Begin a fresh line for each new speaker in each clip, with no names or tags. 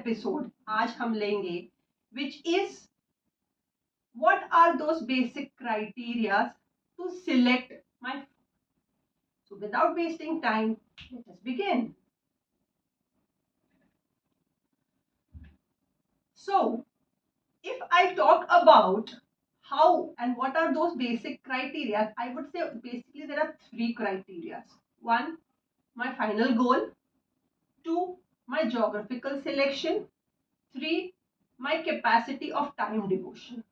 Episode आज हम लेंगे which is what are those basic criteria to select my food. So without wasting time, let us begin. So if I talk about how and what are those basic criteria, I would say basically there are three criteria. One, my final goal. Two, my geographical selection. Three, my capacity of time devotion.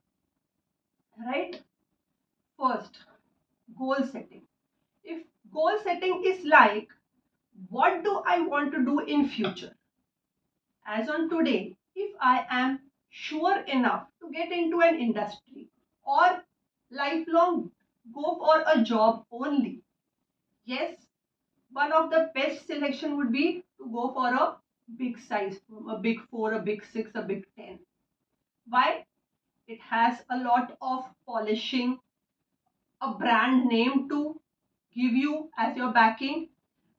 Right? First, goal setting. If goal setting is like, what do I want to do in future? As on today, if I am sure enough to get into an industry or lifelong go for a job only, yes, one of the best selection would be to go for a big size firm, a big four, a big six, a big 10. Why? It has a lot of polishing, a brand name to give you as your backing,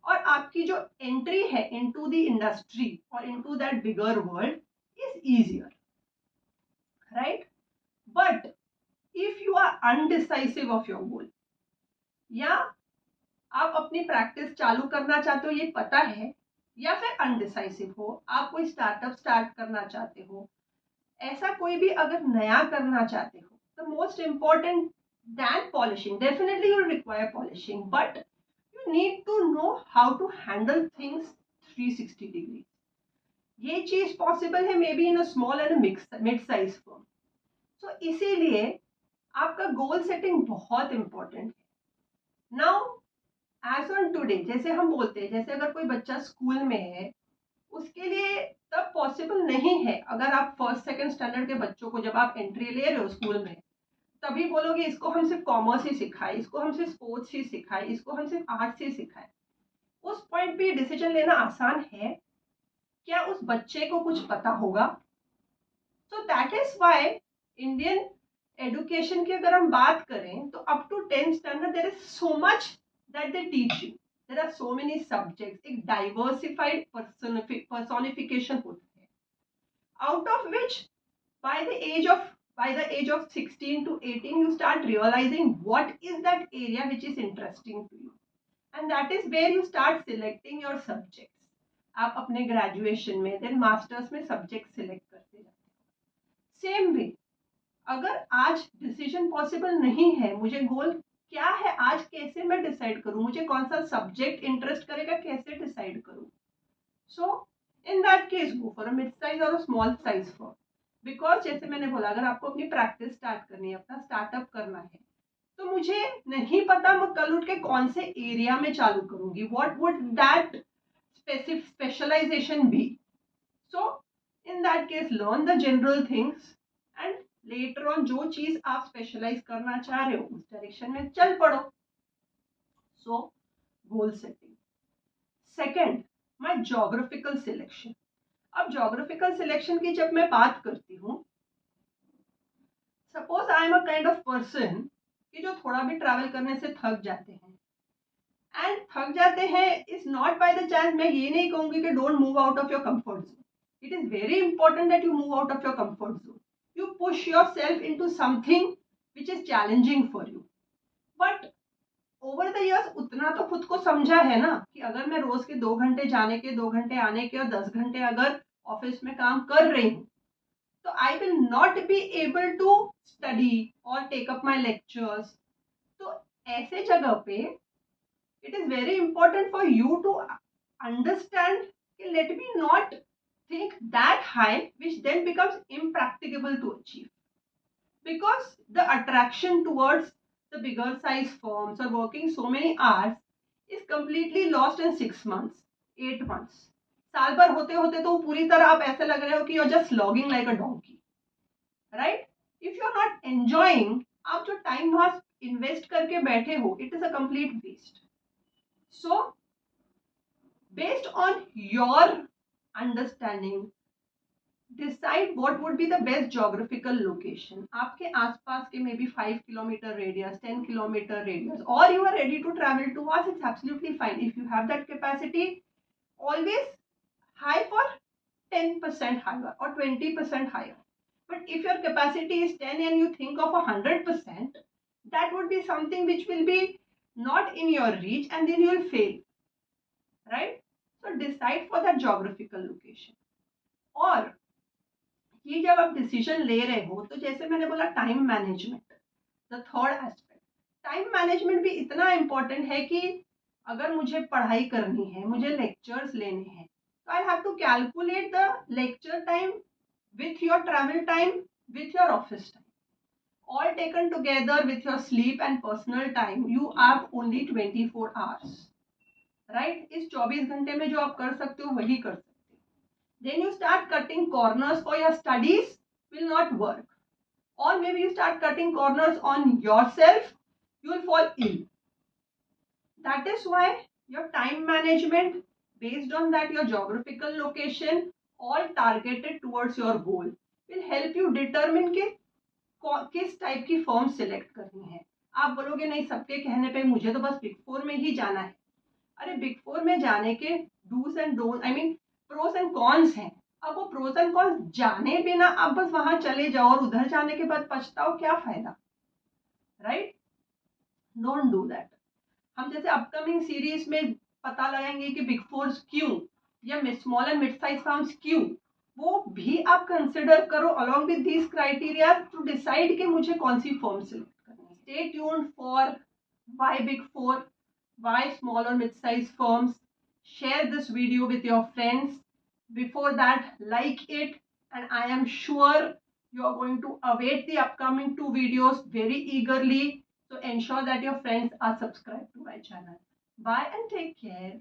और आपकी जो entry है into the industry और into that bigger world is easier, right? But if you are undecisive of your goal, या आप अपनी practice चालू करना चाहते हो ये पता है, या फिर अनडिसाइसिव हो, आप कोई स्टार्टअप स्टार्ट करना चाहते हो, ऐसा कोई भी अगर नया करना चाहते हो, the most important than polishing, definitely you require polishing, but you need to know how to handle things 360 degrees. ये चीज पॉसिबल है may be in a small and mid size firm. So इसीलिए आपका गोल सेटिंग बहुत important है. Now as on today, जैसे हम बोलते हैं, जैसे अगर कोई बच्चा स्कूल में है, उसके लिए तब पॉसिबल नहीं है. अगर आप फर्स्ट सेकंड स्टैंडर्ड के बच्चों को जब आप एंट्री ले रहे हो स्कूल में, तभी बोलोगे इसको हम सिर्फ कॉमर्स ही सिखाए, इसको हम सिर्फ स्पोर्ट्स ही सिखाए, इसको हम सिर्फ आर्ट्स ही सिखाए. उस पॉइंट पे डिसीजन लेना आसान है क्या? उस बच्चे को कुछ पता होगा? So that is why Indian education की अगर हम बात करें तो up to 10th standard there is so much that they teach you. There are so many subjects. एक डाइवर्सिफाइड पर्सोनिफिकेशन होता है, out of which by the age of 16 to 18 you start realizing what is that area which is interesting to you, and that is where you start selecting your subjects. आप अपने graduation में then masters में subject select करते जाते हो. Same way अगर आज decision possible नहीं है, मुझे गोल क्या है आज, कैसे मैं डिसाइड करूं, मुझे कौन सा सब्जेक्ट इंटरेस्ट करेगा, कैसे डिसाइड करूं? So in that case go for a mid size और a small size for. Because जैसे मैंने बोला, अगर आपको अपनी प्रैक्टिस स्टार्ट करनी है, अपना स्टार्टअप करना है, तो मुझे नहीं पता मैं कल उठ के कौन से एरिया में चालू करूंगी, what would that specialization be. So in that case learn the general things and later on जो चीज आप स्पेशलाइज करना चाह रहे हो उस डायरेक्शन में चल पड़ो. सो गोल सेटिंग. सेकेंड, माई जोग्राफिकल सिलेक्शन. अब जोग्राफिकल सिलेक्शन की जब मैं बात करती हूँ, suppose I am a kind of person कि जो थोड़ा भी ट्रैवल करने से थक जाते हैं, एंड थक जाते हैं is not by the chance. मैं ये नहीं कहूंगी कि don't move out of your comfort zone. It is very important that you move out of your comfort zone. You push yourself into something which is challenging for you. But over the years उतना तो खुद को समझा है ना कि अगर मैं रोज के 2 घंटे जाने के, 2 घंटे आने के और 10 घंटे अगर ऑफिस में काम कर रही हूँ, तो I will not be able to study or take up my lectures. तो ऐसे जगह पे it is very important for you to understand कि let me not think that high, which then becomes impracticable to achieve, because the attraction towards the bigger size firms or working so many hours is completely lost in 6 months, 8 months. साल भर होते होते तो पूरी तरह आप ऐसे लग रहे हो कि you're just slogging like a donkey. Right? If you are not enjoying, आप जो टाइम वहां इन्वेस्ट करके बैठे हो, it is a complete waste. So based on your understanding, decide what would be the best geographical location. आपके आसपास के may be 5 kilometre radius, 10 kilometre radius, और you are ready to travel to it's absolutely fine. If you have that capacity, always high for 10% higher or 20% higher. But if your capacity is 10 and you think of 100%, that would be something which will be not in your reach, and then you will fail, right? So decide for that geographical location. और ये जब आप decision ले रहे हो, तो जैसे मैंने बोला time management, the third aspect, time management भी इतना इम्पोर्टेंट है कि अगर मुझे पढ़ाई करनी है, मुझे लेक्चर्स लेने हैं, तो I have to calculate the lecture time with your travel time, with your office time, all taken together with your sleep and personal time, you have only 24 hours, right? इस 24 घंटे में जो आप कर सकते हो वही कर सकते हो. Then you start cutting corners for your studies will not work, or maybe you start cutting corners on yourself, you will fall ill. That is why your time management, based on that your geographical location, all targeted towards your goal, will help you determine कि किस type की firm select करनी है. आप बोलोगे नहीं, सबके कहने पे मुझे तो बस बिग फोर में ही जाना है. अरे बिग फोर में जाने के dos and don't, I mean pros and cons हैं. अब वो प्रोस एंड कॉन्स जाने बिना आप बस वहां चले जाओ और उधर जाने के बाद पछताओ, क्या फायदा, राइट? Don't do that. हम जैसे अपकमिंग सीरीज में पता लगाएंगे कि बिग फोर्स क्यों या small and mid size firms क्यों, वो भी आप कंसिडर करो along with these criteria to decide कि मुझे कौन सी फर्म सिलेक्ट करनी है. Stay tuned for why big four, why small और mid size firms. Share this video with your friends. Before that, like it, and I am sure you are going to await the upcoming 2 videos very eagerly. So ensure that your friends are subscribed to my channel. Bye and take care.